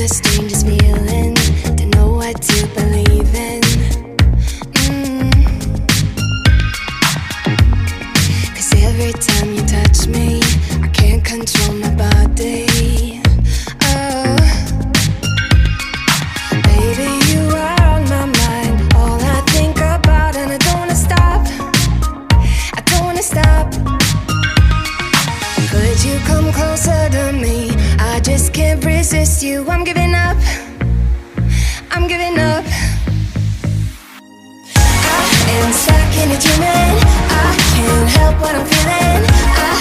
the strangest feeling to know what to believe in. Cause every time you touch me, I can't control my body. Oh, baby, you are on my mind. All I think about, and I don't wanna stop. I don't wanna stop. Could you come closer to me? I just can't resist you. I'm giving up. I'm giving up. I am stuck in a dreaming. I can't help what I'm feeling. I